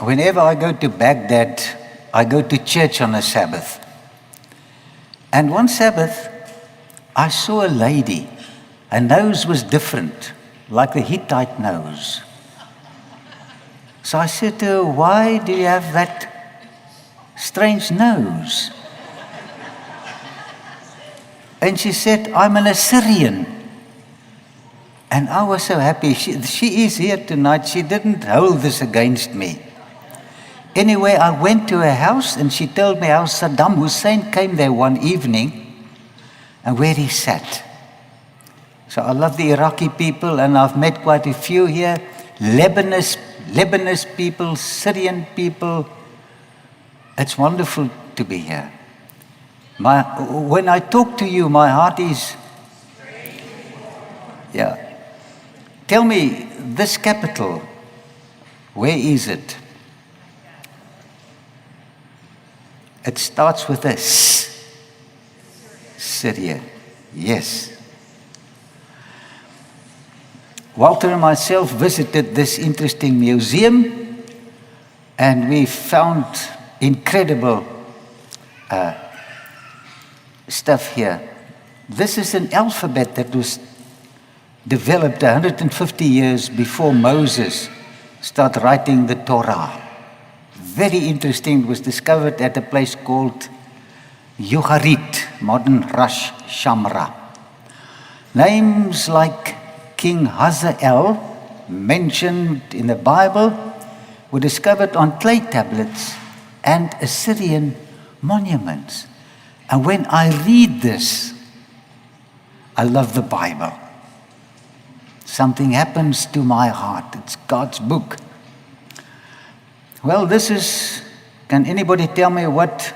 Whenever I go to Baghdad, I go to church on a Sabbath. And one Sabbath, I saw a lady. Her nose was different, like the Hittite nose. So I said to her, "Why do you have that strange nose?" And she said, "I'm an Assyrian." And I was so happy. She is here tonight. She didn't hold this against me. Anyway, I went to her house and she told me how Saddam Hussein came there one evening and where he sat. So I love the Iraqi people, and I've met quite a few here. Lebanese people, Syrian people. It's wonderful to be here. When I talk to you, my heart is... Yeah. Tell me, this capital, where is it? It starts with a S. Syria. Yes. Walter and myself visited this interesting museum, and we found incredible stuff here. This is an alphabet that was developed 150 years before Moses started writing the Torah. Very interesting. It was discovered at a place called Ugarit, modern Ras Shamra. Names like King Hazael, mentioned in the Bible, were discovered on clay tablets and Assyrian monuments. And when I read this, I love the Bible. Something happens to my heart. It's God's book. Well, this is, can anybody tell me what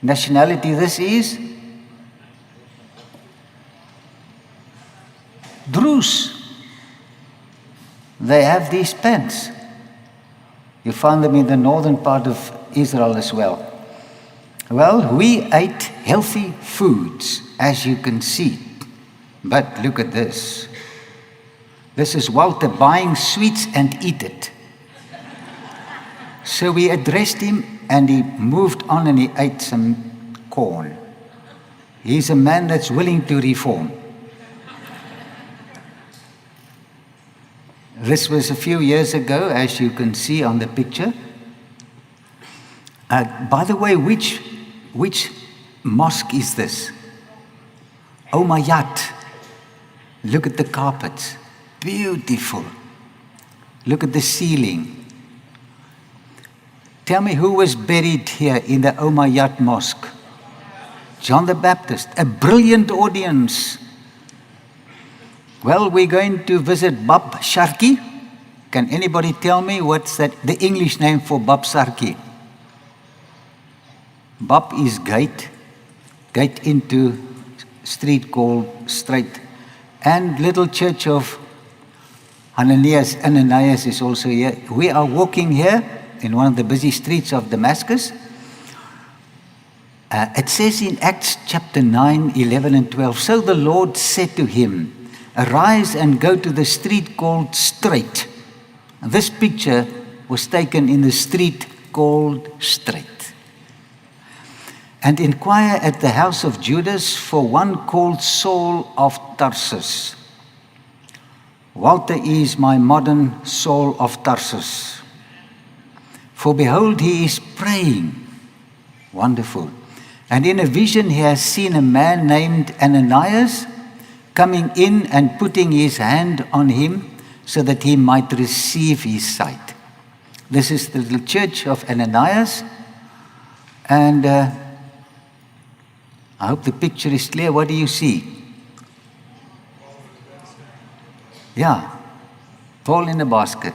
nationality this is? Druze. They have these pants. You find them in the northern part of Israel as well. Well, we ate healthy foods, as you can see. But look at this. This is Walter buying sweets and eat it. So we addressed him and he moved on and he ate some corn. He's a man that's willing to reform. This was a few years ago, as you can see on the picture. By the way, which mosque is this? Umayyad. Look at the carpets. Beautiful. Look at the ceiling. Tell me who was buried here in the Umayyad Mosque? John the Baptist. A brilliant audience. Well, we're going to visit Bab Sharki. Can anybody tell me what's the English name for Bab Sharki? Bab is gate into street called Straight. And little church of Ananias is also here. We are walking here in one of the busy streets of Damascus. It says in Acts chapter 9, 11 and 12, "So the Lord said to him, 'Arise and go to the street called Straight.'" This picture was taken in the street called Straight. "And inquire at the house of Judas for one called Saul of Tarsus." Walter is my modern Saul of Tarsus. "For behold, he is praying." Wonderful. "And in a vision he has seen a man named Ananias coming in and putting his hand on him so that he might receive his sight." This is the little church of Ananias. And I hope the picture is clear. What do you see? Yeah, Paul in a basket.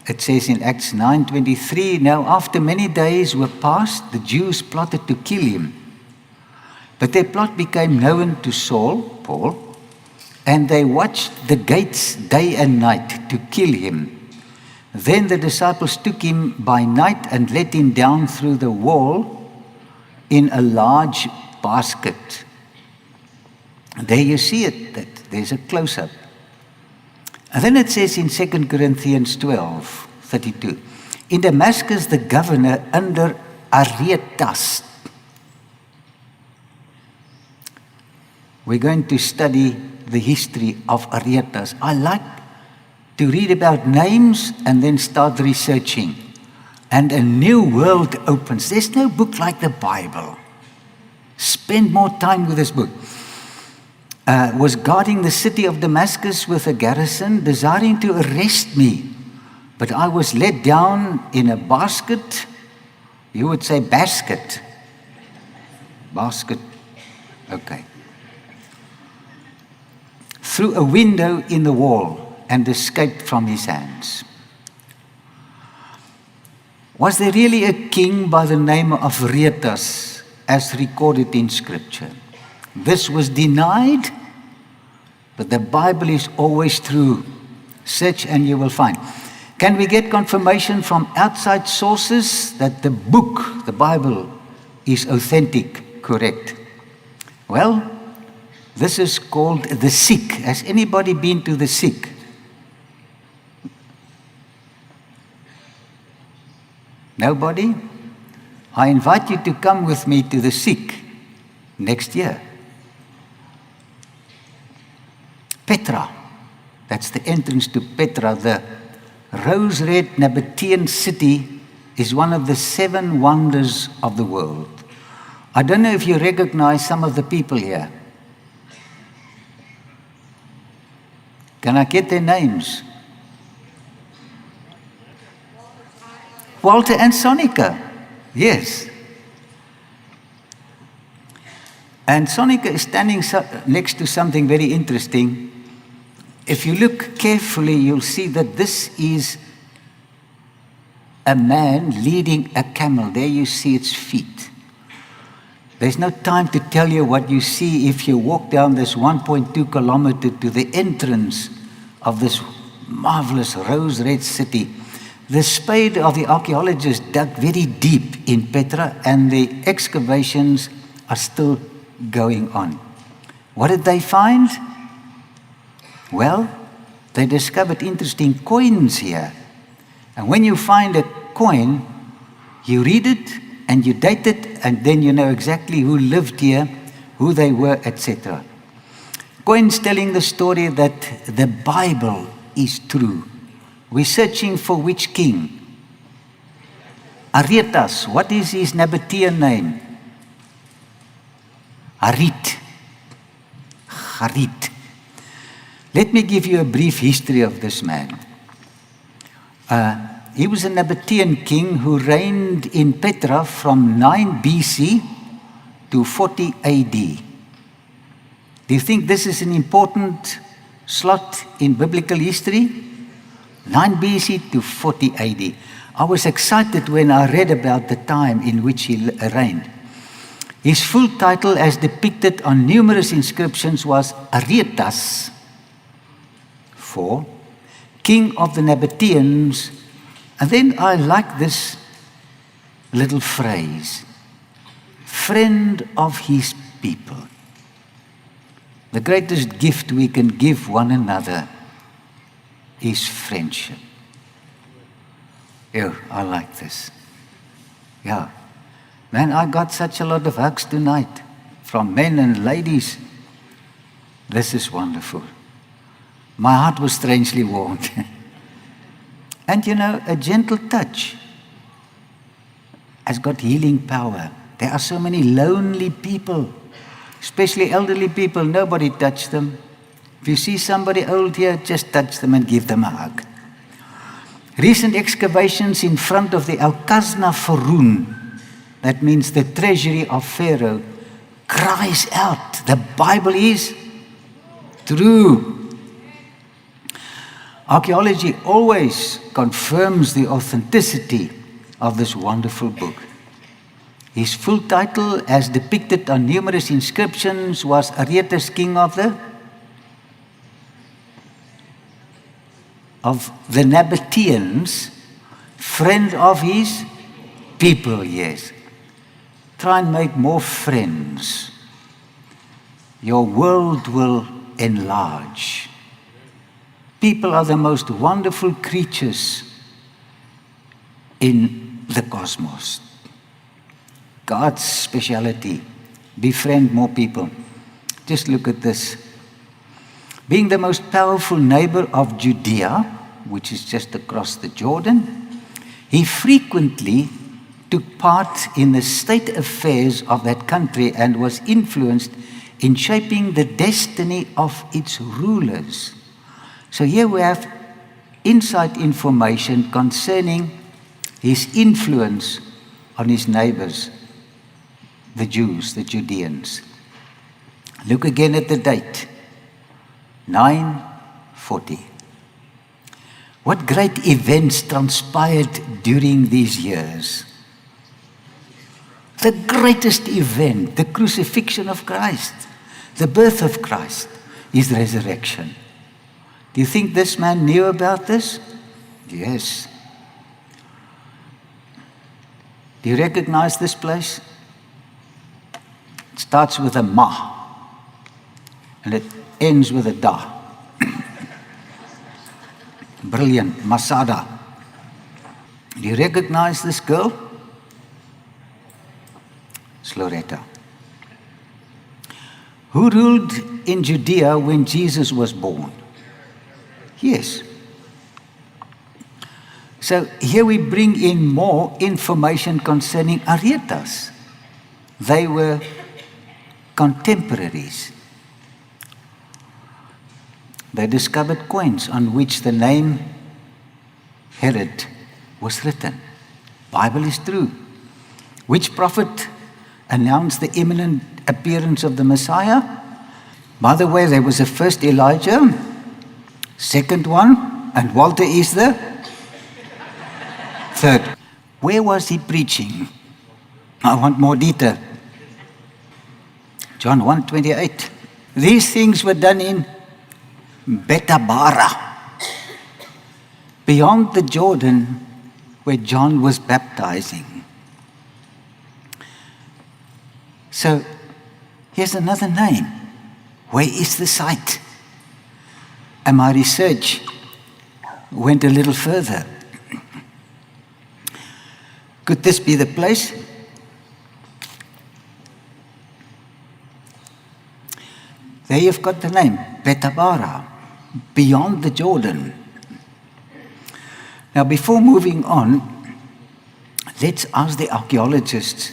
It says in Acts 9:23, "Now after many days were passed, the Jews plotted to kill him. But their plot became known to Saul, Paul, and they watched the gates day and night to kill him. Then the disciples took him by night and let him down through the wall in a large basket." There you see it, that there's a close-up. And then it says in 2 Corinthians 12:32, In Damascus, the governor under Aretas. We're going to study the history of Aretas. I like to read about names and then start researching. And a new world opens. There's no book like the Bible. Spend more time with this book. Was guarding the city of Damascus with a garrison, desiring to arrest me. But I was let down in a basket. You would say basket. Basket. Okay. Through a window in the wall and escaped from his hands. Was there really a king by the name of Aretas as recorded in Scripture? This was denied, but the Bible is always true. Search and you will find. Can we get confirmation from outside sources that the book, the Bible, is authentic, correct? Well, this is called the Sikh. Has anybody been to the Sikh? Nobody? I invite you to come with me to the Sikh next year. Petra, that's the entrance to Petra. The rose-red Nabatean city is one of the 7 wonders of the world. I don't know if you recognize some of the people here. Can I get their names? Walter and Sonica, yes. And Sonica is standing next to something very interesting. If you look carefully, you'll see that this is a man leading a camel. There you see its feet. There's no time to tell you what you see if you walk down this 1.2 kilometer to the entrance of this marvelous rose-red city. The spade of the archaeologists dug very deep in Petra, and the excavations are still going on. What did they find? Well, they discovered interesting coins here. And when you find a coin, you read it and you date it, and then you know exactly who lived here, who they were, etc. Coins telling the story that the Bible is true. We're searching for which king? Aretas. What is his Nabatean name? Harit. Harit. Let me give you a brief history of this man. He was a Nabatean king who reigned in Petra from 9 BC to 40 AD. Do you think this is an important slot in biblical history? 9 BC to 40 AD. I was excited when I read about the time in which he reigned. His full title, as depicted on numerous inscriptions, was Aretas IV, King of the Nabateans. And then I like this little phrase, friend of his people. The greatest gift we can give one another is friendship. Yeah, I like this. Yeah. Man, I got such a lot of hugs tonight from men and ladies. This is wonderful. My heart was strangely warmed. And you know, a gentle touch has got healing power. There are so many lonely people, especially elderly people. Nobody touch them. If you see somebody old here, just touch them and give them a hug. Recent excavations in front of the Al-Khazna Faroun, that means the treasury of Pharaoh, cries out, the Bible is true. Archaeology always confirms the authenticity of this wonderful book. His full title, as depicted on numerous inscriptions, was Aretas, king of the Nabateans, friend of his people, yes. Try and make more friends. Your world will enlarge. People are the most wonderful creatures. in the cosmos. God's speciality, befriend more people. Just look at this. Being the most powerful neighbor of Judea, which is just across the Jordan, he frequently took part in the state affairs of that country and was influenced in shaping the destiny of its rulers. So here we have inside information concerning his influence on his neighbors, the Jews, the Judeans. Look again at the date, 940. What great events transpired during these years? The greatest event, the crucifixion of Christ, the birth of Christ, his resurrection. Do you think this man knew about this? Yes. Do you recognize this place? It starts with a ma, and it ends with a da. Brilliant, Masada. Do you recognize this girl? It's Loretta. Who ruled in Judea when Jesus was born? Yes. So here we bring in more information concerning Arietas. They were contemporaries. They discovered coins on which the name Herod was written. Bible is true. Which prophet announced the imminent appearance of the Messiah? By the way, there was a first Elijah, second one, and Walter is the third. Where was he preaching? I want more detail. John 1:28. These things were done in Betabara, beyond the Jordan where John was baptizing. So here's another name. Where is the site? And my research went a little further. Could this be the place? There you've got the name, Betabara, beyond the Jordan. Now, before moving on, let's ask the archaeologists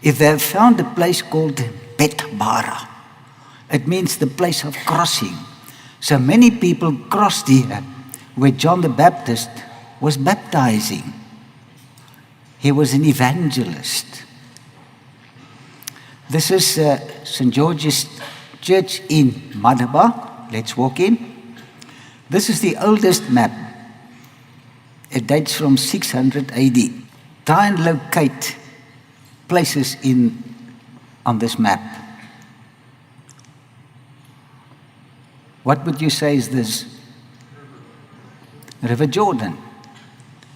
if they have found a place called Betabara. It means the place of crossing. So many people crossed here where John the Baptist was baptizing. He was an evangelist. This is St. George's Church in Madaba. Let's walk in. This is the oldest map. It dates from 600 AD. Try and locate places on this map. What would you say is this? River Jordan.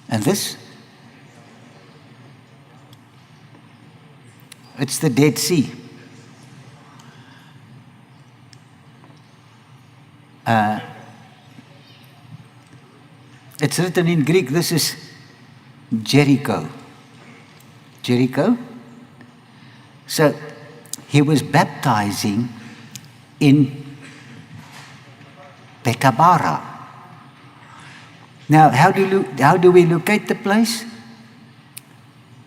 And this? It's the Dead Sea. It's written in Greek. This is Jericho. Jericho. So he was baptizing in Betabara. Now, how do we locate the place?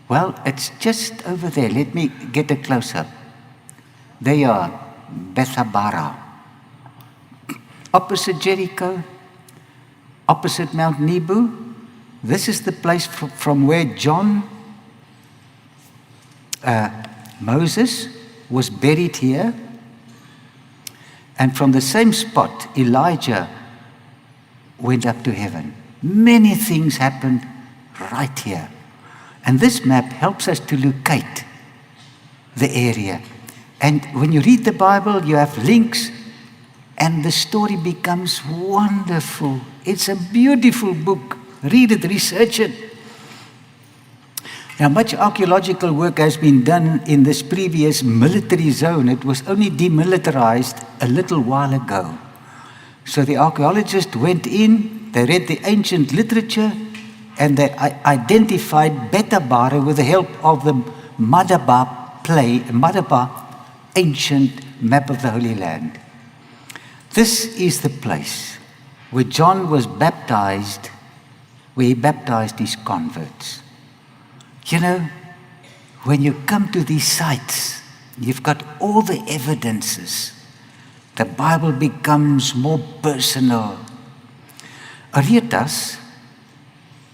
Well, it's just over there. Let me get a close-up. There you are, Bethabara. Opposite Jericho, opposite Mount Nebo. This is the place from where Moses was buried here. And from the same spot, Elijah went up to heaven. Many things happened right here. And this map helps us to locate the area. And when you read the Bible, you have links, and the story becomes wonderful. It's a beautiful book. Read it, research it. Now, much archaeological work has been done in this previous military zone. It was only demilitarized a little while ago. So the archaeologists went in, they read the ancient literature, and they identified Betabara with the help of the Madaba ancient map of the Holy Land. This is the place where John was baptized, where he baptized his converts. You know, when you come to these sites, you've got all the evidences. The Bible becomes more personal. Aretas,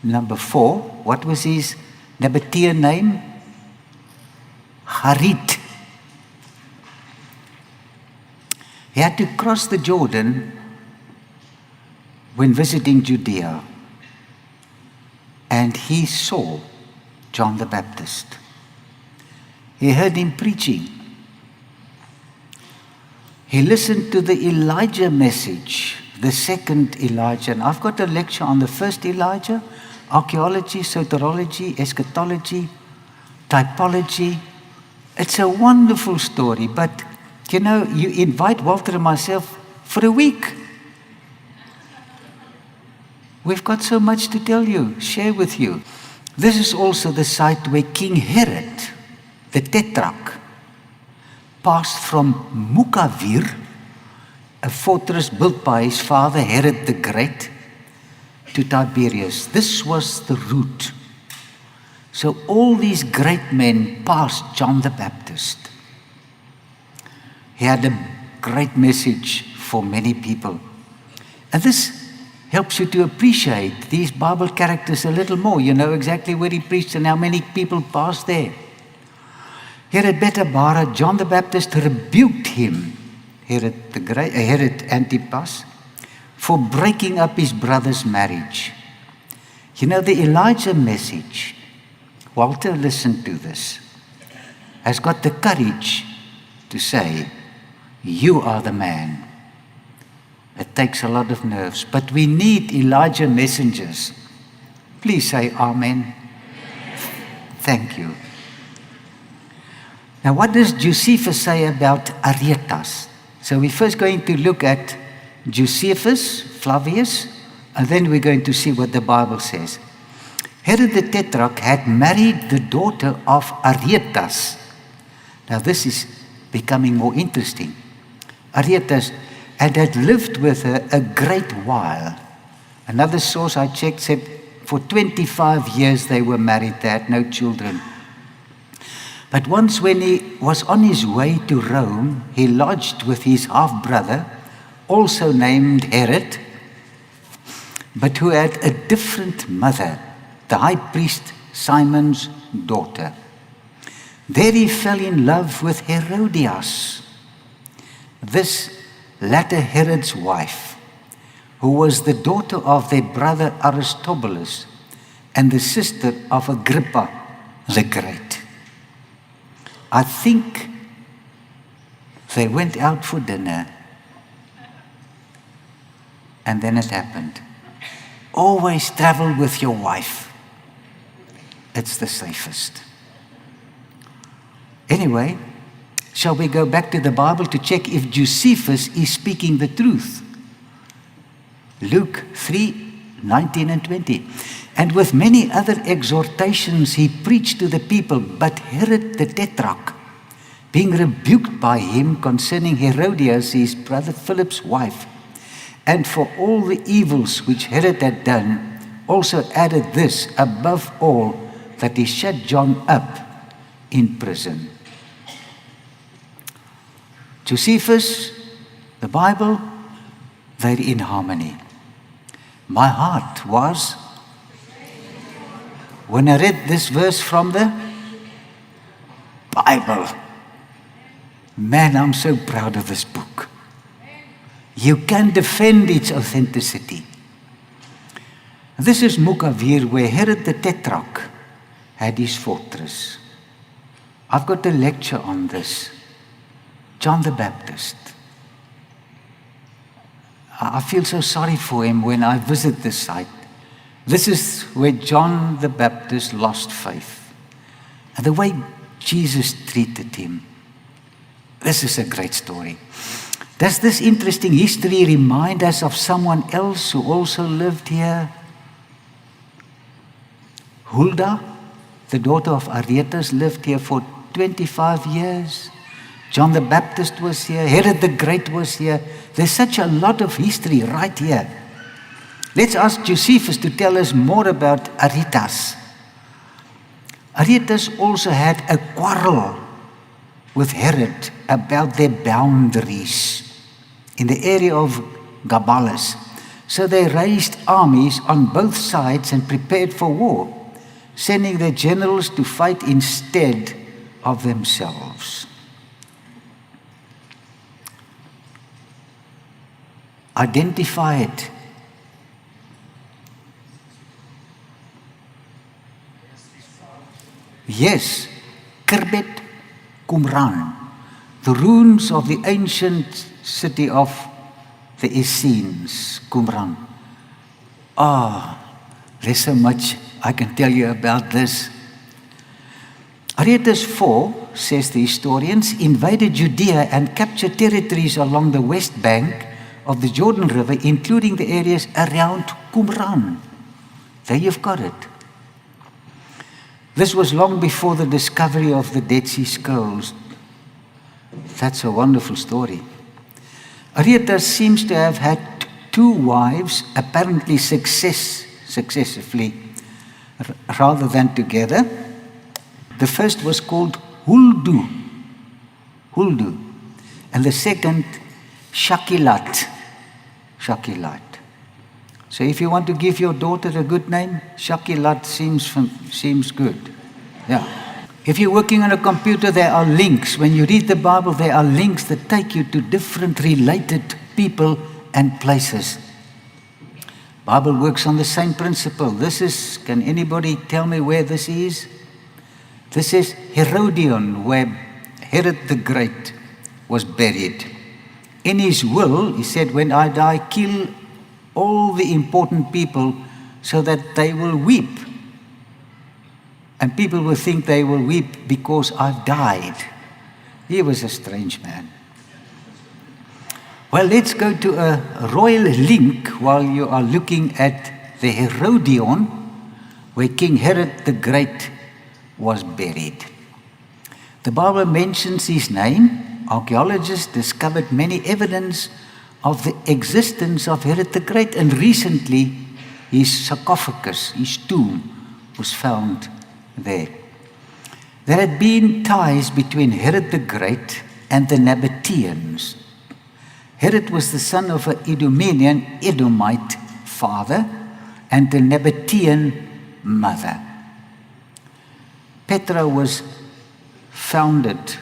number 4, what was his Nabatean name? Harit. He had to cross the Jordan when visiting Judea, and he saw John the Baptist. He heard him preaching. He listened to the Elijah message, the second Elijah. And I've got a lecture on the first Elijah: archaeology, soteriology, eschatology, typology. It's a wonderful story, but you know, you invite Walter and myself for a week. We've got so much to tell you, share with you. This is also the site where King Herod, the Tetrarch, passed from Mukavir, a fortress built by his father Herod the Great, to Tiberias. This was the route. So all these great men passed John the Baptist. He had a great message for many people. And this helps you to appreciate these Bible characters a little more. You know exactly where he preached and how many people passed there. Here at Betabara, John the Baptist rebuked him, Herod Antipas, for breaking up his brother's marriage. You know, the Elijah message, Walter, listen to this, has got the courage to say, you are the man. It takes a lot of nerves, but we need Elijah messengers. Please say amen. Thank you. Now, what does Josephus say about Aretas? So we're first going to look at Josephus, Flavius, and then we're going to see what the Bible says. Herod the Tetrarch had married the daughter of Aretas. Now this is becoming more interesting. Aretas had lived with her a great while. Another source I checked said for 25 years they were married, they had no children. But once when he was on his way to Rome, he lodged with his half-brother, also named Herod, but who had a different mother, the high priest Simon's daughter. There he fell in love with Herodias, this latter Herod's wife, who was the daughter of their brother Aristobulus and the sister of Agrippa the Great. I think they went out for dinner, and then it happened. Always travel with your wife. It's the safest. Anyway, shall we go back to the Bible to check if Josephus is speaking the truth? Luke 3:19 and 20. And with many other exhortations he preached to the people, but Herod the Tetrarch, being rebuked by him concerning Herodias, his brother Philip's wife, and for all the evils which Herod had done, also added this above all, that he shut John up in prison. Josephus, the Bible, they're in harmony. My heart was, when I read this verse from the Bible, man, I'm so proud of this book. You can defend its authenticity. This is Mukavir, where Herod the Tetrarch had his fortress. I've got a lecture on this. John the Baptist. I feel so sorry for him when I visit this site. This is where John the Baptist lost faith. And the way Jesus treated him. This is a great story. Does this interesting history remind us of someone else who also lived here? Huldah, the daughter of Aretas, lived here for 25 years. John the Baptist was here. Herod the Great was here. There's such a lot of history right here. Let's ask Josephus to tell us more about Aretas. Aretas also had a quarrel with Herod about their boundaries in the area of Gabbalus. So they raised armies on both sides and prepared for war, sending their generals to fight instead of themselves. Identify it. Yes, Khirbet Qumran, the ruins of the ancient city of the Essenes, Qumran. There's so much I can tell you about this. Aretas IV, says the historians, invaded Judea and captured territories along the west bank of the Jordan River, including the areas around Qumran. There you've got it. This was long before the discovery of the Dead Sea Scrolls. That's a wonderful story. Aretas seems to have had two wives, apparently successively, rather than together. The first was called Huldu, and the second Shakilat. So if you want to give your daughter a good name, Shakilat seems good. Yeah. If you're working on a computer, there are links. When you read the Bible, there are links that take you to different related people and places. Bible works on the same principle. Can anybody tell me where this is? This is Herodion, where Herod the Great was buried. In his will, he said, when I die, kill all the important people so that they will weep. And people will think they will weep because I've died. He was a strange man. Well, let's go to a royal link while you are looking at the Herodion, where King Herod the Great was buried. The Bible mentions his name. Archaeologists discovered many evidence of the existence of Herod the Great, and recently his sarcophagus, his tomb, was found there. There had been ties between Herod the Great and the Nabateans. Herod was the son of an Edomite father and a Nabatean mother. Petra was founded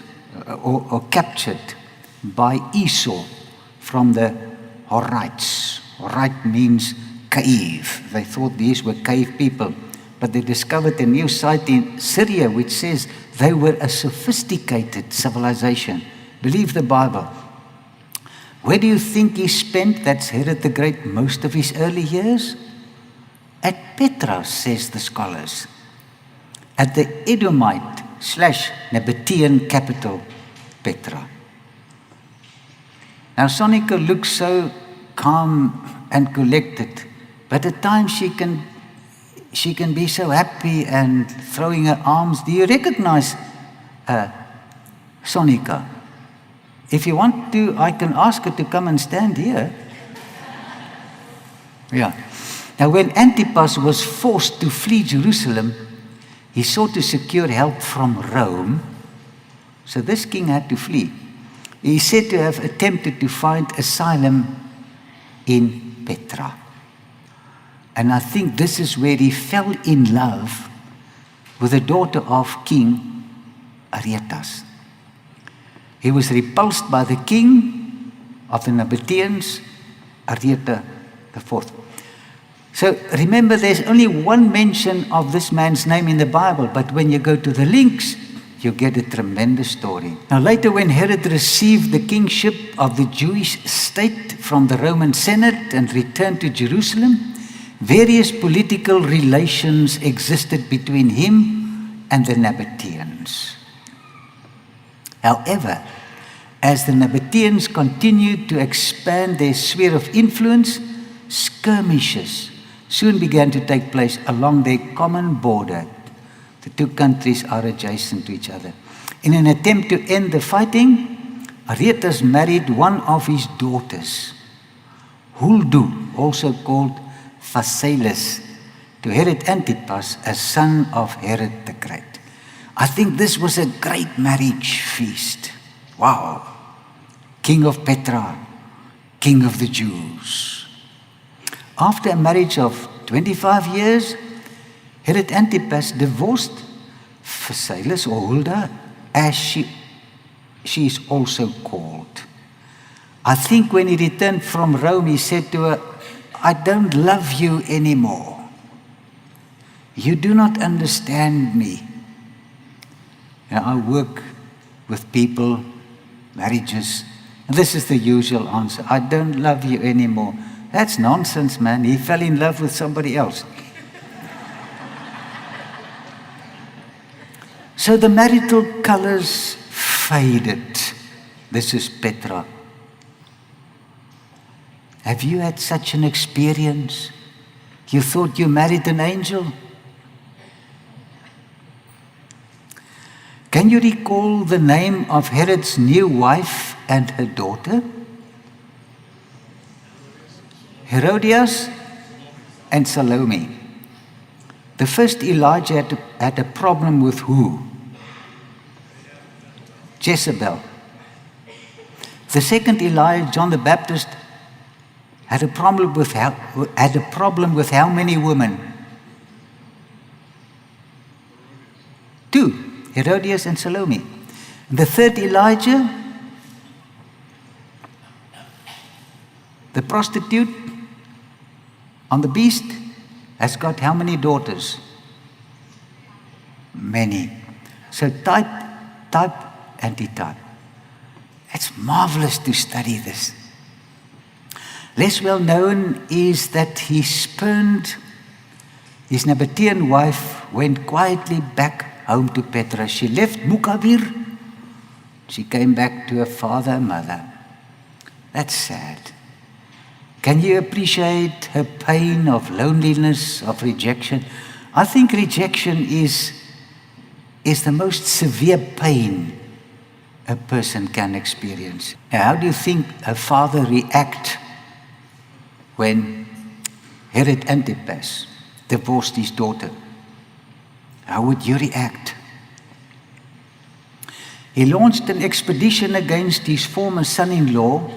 or captured by Esau from the Horites. Horite means cave. They thought these were cave people. But they discovered a new site in Syria which says they were a sophisticated civilization. Believe the Bible. Where do you think he spent, that's Herod the Great, most of his early years? At Petra, says the scholars. At the Edomite/Nabatean capital, Petra. Now, Sonika looks so calm and collected, but at times she can be so happy and throwing her arms. Do you recognize Sonika? If you want to, I can ask her to come and stand here. Yeah. Now, when Antipas was forced to flee Jerusalem, he sought to secure help from Rome. So this king had to flee. He is said to have attempted to find asylum in Petra. And I think this is where he fell in love with the daughter of King Aretas. He was repulsed by the king of the Nabateans, Aretas IV. So remember, there's only one mention of this man's name in the Bible, but when you go to the links, you get a tremendous story. Now later, when Herod received the kingship of the Jewish state from the Roman Senate and returned to Jerusalem, various political relations existed between him and the Nabateans. However, as the Nabateans continued to expand their sphere of influence, skirmishes soon began to take place along their common border. The two countries are adjacent to each other. In an attempt to end the fighting, Aretas married one of his daughters, Huldu, also called Phasaelus, to Herod Antipas, a son of Herod the Great. I think this was a great marriage feast. Wow. King of Petra, King of the Jews. After a marriage of 25 years, Herod Antipas divorced Phasaelus, or Hulda, as she is also called. I think when he returned from Rome, he said to her, I don't love you anymore. You do not understand me. Now, I work with people, marriages, and this is the usual answer. I don't love you anymore. That's nonsense, man. He fell in love with somebody else. So the marital colors faded. This is Petra. Have you had such an experience? You thought you married an angel? Can you recall the name of Herod's new wife and her daughter? Herodias and Salome. The first Elijah had a problem with who? Jezebel. The second Elijah, John the Baptist, had a problem with how many women? 2. Herodias and Salome. The third Elijah, the prostitute on the beast, has got how many daughters? Many. So type, antitype. It's marvelous to study this. Less well known is that he spurned his Nabatean wife, went quietly back home to Petra. She left Mukavir. She came back to her father and mother. That's sad. Can you appreciate her pain of loneliness, of rejection? I think rejection is the most severe pain a person can experience. Now, how do you think her father reacted when Herod Antipas divorced his daughter? How would you react? He launched an expedition against his former son-in-law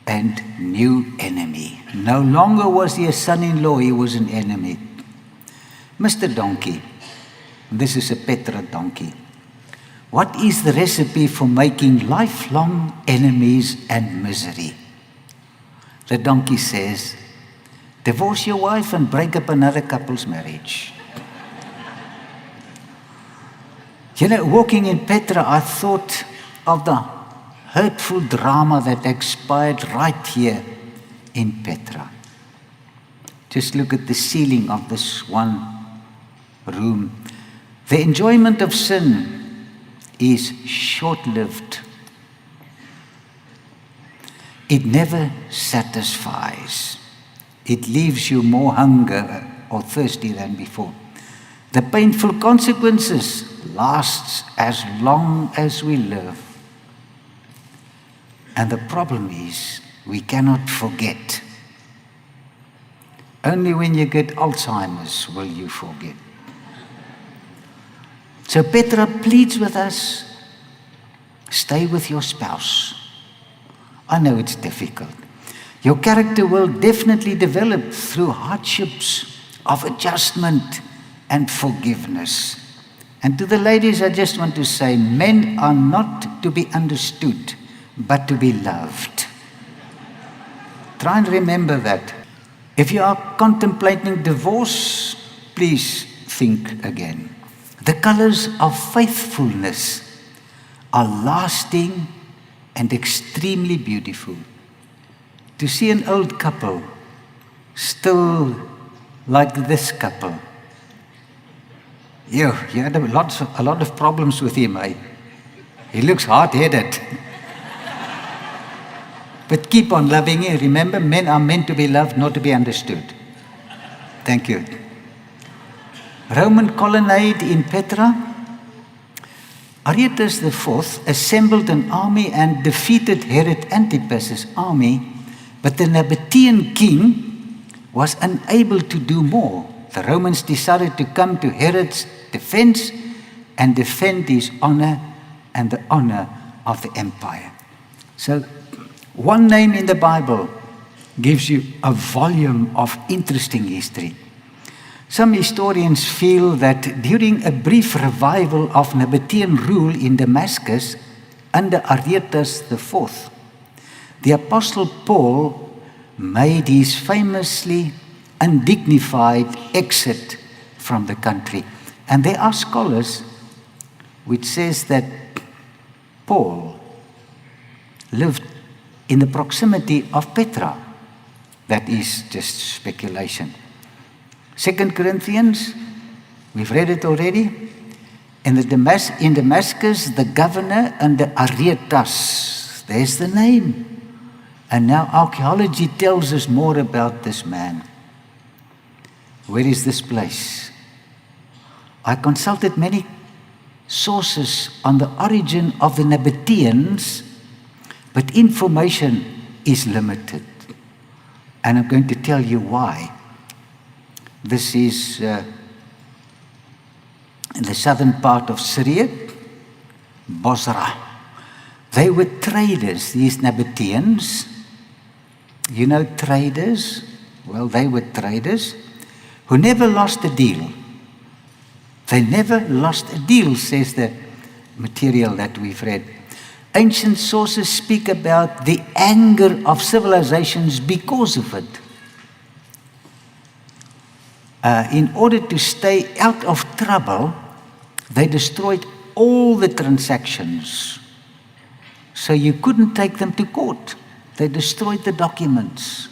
and new enemy. No longer was he a son-in-law, he was an enemy. Mr. Donkey, this is a Petra donkey. What is the recipe for making lifelong enemies and misery? The donkey says, divorce your wife and break up another couple's marriage. You know, walking in Petra, I thought of the hurtful drama that expired right here in Petra. Just look at the ceiling of this one room. The enjoyment of sin is short-lived. It never satisfies. It leaves you more hunger or thirsty than before. The painful consequences lasts as long as we live. And the problem is, we cannot forget. Only when you get Alzheimer's will you forget. So Petra pleads with us, stay with your spouse. I know it's difficult. Your character will definitely develop through hardships of adjustment and forgiveness. And to the ladies, I just want to say, men are not to be understood, but to be loved. Try and remember that. If you are contemplating divorce, please think again. The colors of faithfulness are lasting and extremely beautiful. To see an old couple still like this couple. You had a lot of problems with him. He looks hard-headed. But keep on loving him. Remember, men are meant to be loved, not to be understood. Thank you. Roman colonnade in Petra. Aretas IV assembled an army and defeated Herod Antipas's army, but the Nabatean king was unable to do more. The Romans decided to come to Herod's defense and defend his honor and the honor of the empire. So, one name in the Bible gives you a volume of interesting history. Some historians feel that during a brief revival of Nabatean rule in Damascus under Aretas IV, the Apostle Paul made his famously undignified exit from the country. And there are scholars which says that Paul lived in the proximity of Petra. That is just speculation. 2 Corinthians, we've read it already. In Damascus, the governor under Aretas, there's the name. And now archaeology tells us more about this man. Where is this place? I consulted many sources on the origin of the Nabateans, but information is limited. And I'm going to tell you why. This is in the southern part of Syria, Bosra. They were traders, these Nabateans. You know traders? Well, they were traders who never lost a deal. They never lost a deal, says the material that we've read. Ancient sources speak about the anger of civilizations because of it. In order to stay out of trouble, they destroyed all the transactions. So you couldn't take them to court. They destroyed the documents.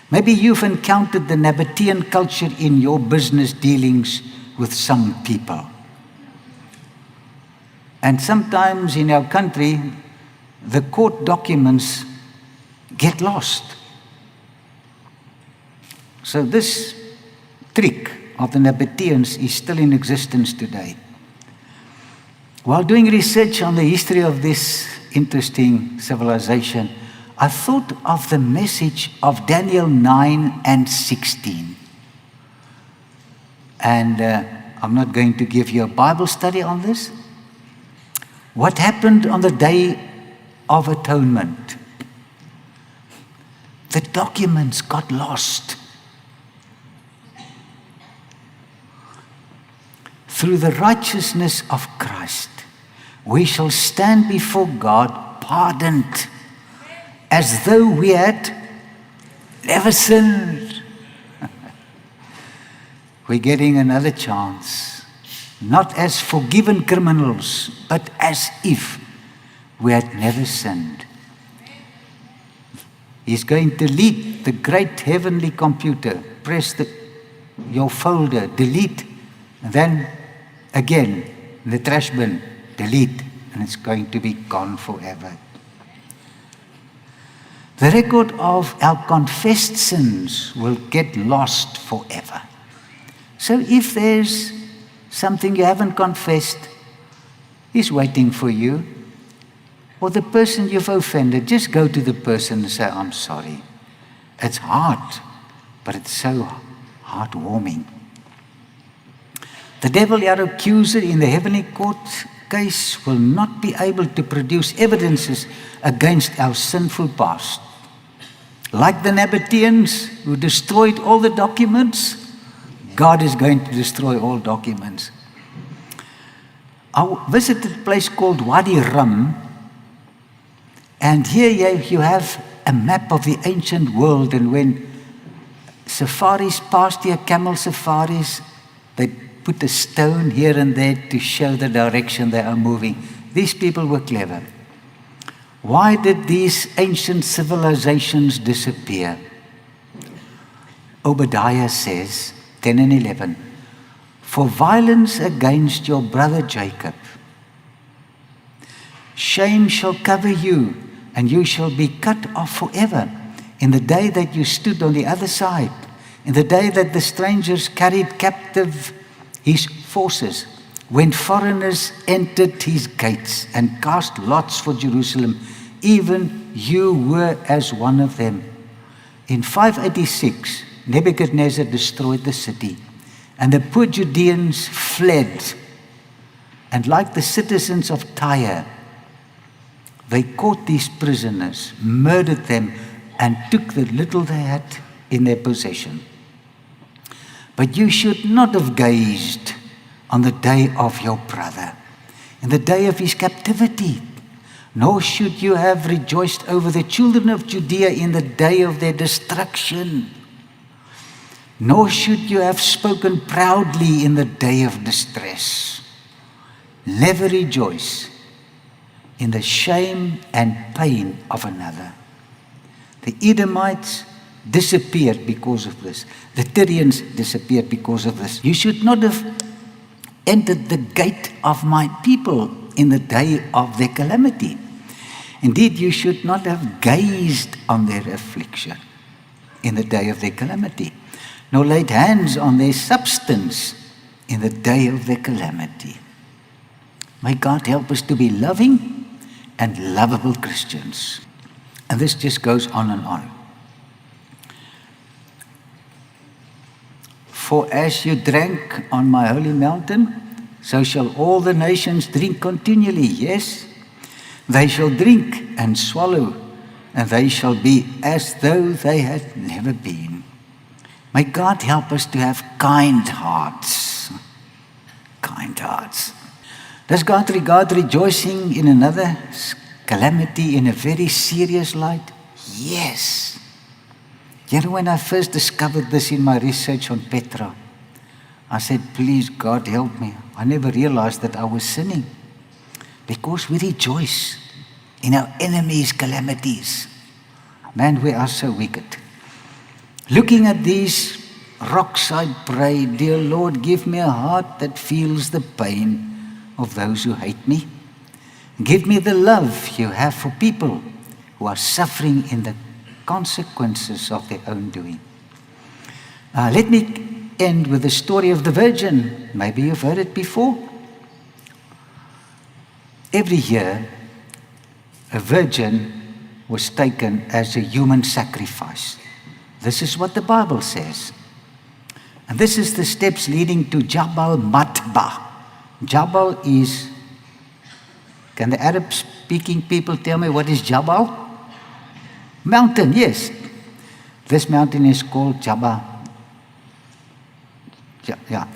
Maybe you've encountered the Nabatean culture in your business dealings with some people. And sometimes in our country, the court documents get lost. So this trick of the Nabateans is still in existence today. While doing research on the history of this interesting civilization, I thought of the message of Daniel 9 and 16. And I'm not going to give you a Bible study on this. What happened on the Day of Atonement? The documents got lost. Through the righteousness of Christ, we shall stand before God pardoned, as though we had never sinned. We're getting another chance, not as forgiven criminals, but as if we had never sinned. He's going to delete the great heavenly computer. Press your folder, delete, and then again, in the trash bin, delete, and it's going to be gone forever. The record of our confessed sins will get lost forever. So if there's something you haven't confessed, He's waiting for you. Or the person you've offended, just go to the person and say, I'm sorry. It's hard, but it's so heartwarming. The devil, our accuser in the heavenly court case, will not be able to produce evidences against our sinful past. Like the Nabateans who destroyed all the documents, God is going to destroy all documents. I visited a place called Wadi Rum, and here you have a map of the ancient world, and when safaris passed here, camel safaris, they put a stone here and there to show the direction they are moving. These people were clever. Why did these ancient civilizations disappear? Obadiah says, 10 and 11, for violence against your brother Jacob, shame shall cover you, and you shall be cut off forever. In the day that you stood on the other side, in the day that the strangers carried captive his forces, when foreigners entered his gates and cast lots for Jerusalem, even you were as one of them. In 586, Nebuchadnezzar destroyed the city, and the poor Judeans fled. And like the citizens of Tyre, they caught these prisoners, murdered them, and took the little they had in their possession. But you should not have gazed on the day of your brother, in the day of his captivity, nor should you have rejoiced over the children of Judea in the day of their destruction, nor should you have spoken proudly in the day of distress. Never rejoice in the shame and pain of another. The Edomites disappeared because of this. The Tyrians disappeared because of this. You should not have entered the gate of my people in the day of their calamity. Indeed, you should not have gazed on their affliction in the day of their calamity, nor laid hands on their substance in the day of their calamity. May God help us to be loving and lovable Christians. And this just goes on and on. For as you drank on my holy mountain, so shall all the nations drink continually. Yes, they shall drink and swallow, and they shall be as though they had never been. May God help us to have kind hearts. Kind hearts. Does God regard rejoicing in another calamity in a very serious light? Yes. You know, when I first discovered this in my research on Petra, I said, please, God, help me. I never realized that I was sinning, because we rejoice in our enemies' calamities. Man, we are so wicked. Looking at these rocks, I pray, dear Lord, give me a heart that feels the pain of those who hate me. Give me the love you have for people who are suffering in the consequences of their own doing. Let me end with the story of the Virgin. Maybe you've heard it before. Every year, a virgin was taken as a human sacrifice. This is what the Bible says. And this is the steps leading to Jabal Matba. Jabal is, can the Arab-speaking people tell me what is Jabal? Mountain, yes. This mountain is called Jabal. Yeah.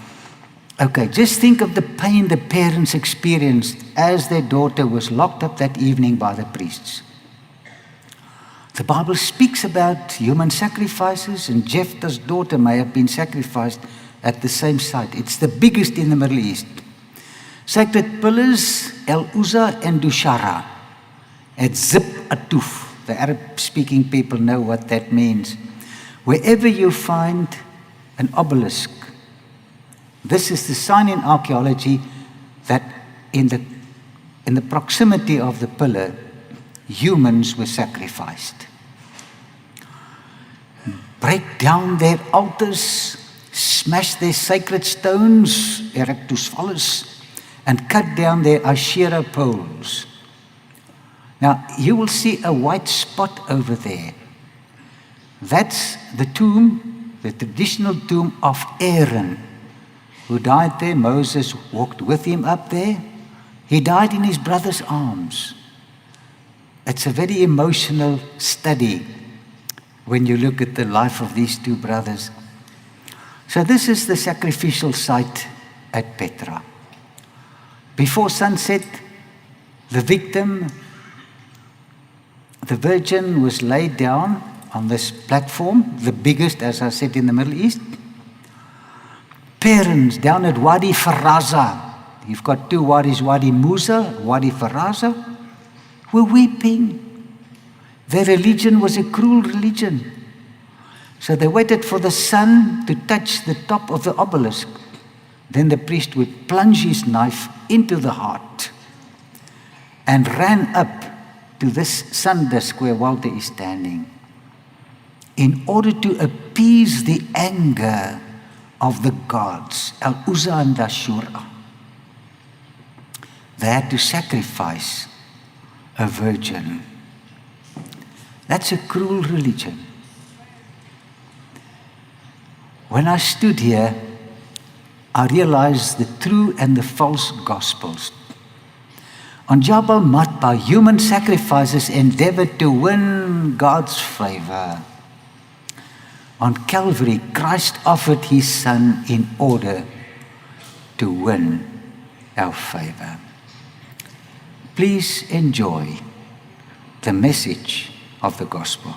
Okay, just think of the pain the parents experienced as their daughter was locked up that evening by the priests. The Bible speaks about human sacrifices, and Jephthah's daughter may have been sacrificed at the same site. It's the biggest in the Middle East. Sacred pillars, El Uzza and Dushara, at Zip Atuf. The Arab-speaking people know what that means. Wherever you find an obelisk, this is the sign in archaeology that in the proximity of the pillar, humans were sacrificed. Break down their altars, smash their sacred stones, erectus phallus, and cut down their Asherah poles. Now, you will see a white spot over there. That's the tomb, the traditional tomb of Aaron, who died there. Moses walked with him up there. He died in his brother's arms. It's a very emotional study when you look at the life of these two brothers. So this is the sacrificial site at Petra. Before sunset, the victim, the virgin, was laid down on this platform, the biggest, as I said, in the Middle East. Parents down at Wadi Faraza, you've got two wadis, Wadi Musa, Wadi Faraza, were weeping. Their religion was a cruel religion. So they waited for the sun to touch the top of the obelisk. Then the priest would plunge his knife into the heart and ran up to this sun disk where Walter is standing. in order to appease the anger of the gods, Al-Uzza and Ashura. They had to sacrifice a virgin. That's a cruel religion. When I stood here, I realized the true and the false gospels. On Jabal Matba, human sacrifices endeavored to win God's favor. On Calvary, Christ offered his Son in order to win our favor. Please enjoy the message of the gospel.